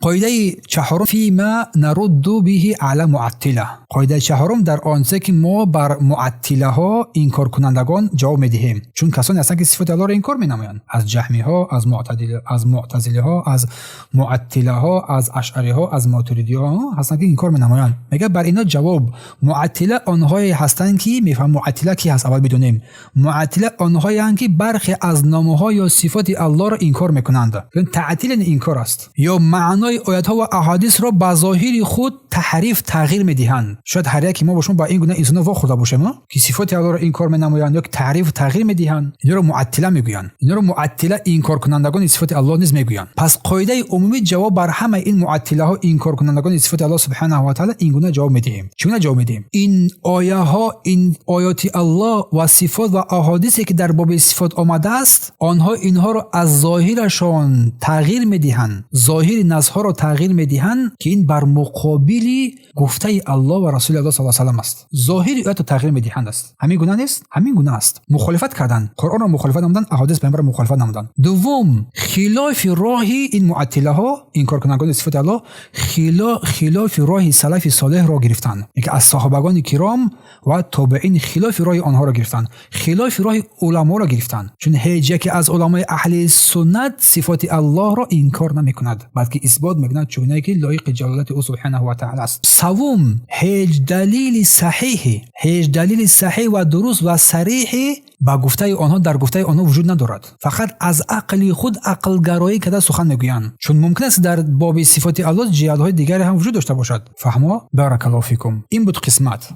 قاعده چهارم فيما نرد به على معطله. قاعده چهارم در آنچه که ما بر معطله ها انکار کنندگان جواب میدهیم، چون کسانی هستند که صفات الله را انکار مینمایند، از جهمی ها، از معتزله ها، از معطله ها، از اشعری ها، از ماتریدی ها هستند که انکار مینمایند. میگه بر اینا جواب معطله آنهایی هستند که میفهم معطله کی هست. اول بدونیم معطله آنهایی هستند که برخی از نامه ها یا صفات الله را انکار میکنند. این تعطیل انکار است، یا معنای آیات ها و احادیث را به ظاهر خود تحریف تغییر میدهند. شاید هر یکی ما باشون با این گونه انسان واخورده باشیم که صفات الله را انکار مینمایند یا تحریف تغییر میدهند. اینا رو معطله میگویند. اینا رو معطله انکار کنندگان صفات الله نیز میگویند. پس قاعده عمومی جواب بر همه این معطله ها انکار کنندگان صفات الله سبحانه و تعالی این گونه جواب میدهیم. چگونه جواب میدهیم؟ این آیه ها، این آیات الله و صفات و احادیثی که در باب صفات آمده است، آنها اینها رو از ظاهرشان تغییر میدهند، ظاهر نصها رو تغییر میدهند که این بر مقابل گفته الله و رسول الله صلی الله علیه و آله است. ظاهر آیات رو تغییر میدهند است. همین گونه نیست؟ همین گونه است. مخالفت کردن، قرآن رو مخالفت نمودن، احادیث پیامبر رو مخالفت نمودن. دوم، خلاف راه این معطله ها، انکار کنندگان صفات الله، خلاف راه سلف صالح را گرفتند. اینکه از صحابگان کرام و تابعین خلاف راه آنها را گرفتند، خلاف راه علما را گرفتند. چون هیچ یک از علمای اهل سنت صفات الله را انکار نمیکند، بلکه اثبات میکند چگونه که لایق جلالت او سبحانه و تعالی است. سوم، هیچ دلیل صحیح و درست و صریح با گفته آنها در گفته آنها وجود ندارد. فقط از عقل خود عقل گرایی کرده سخن میگویند. چون ممکن است در باب صفات الله جهت‌های دیگری هم وجود داشته باشد. فهموا؟ بارک الله فیکم. این بود قسمت.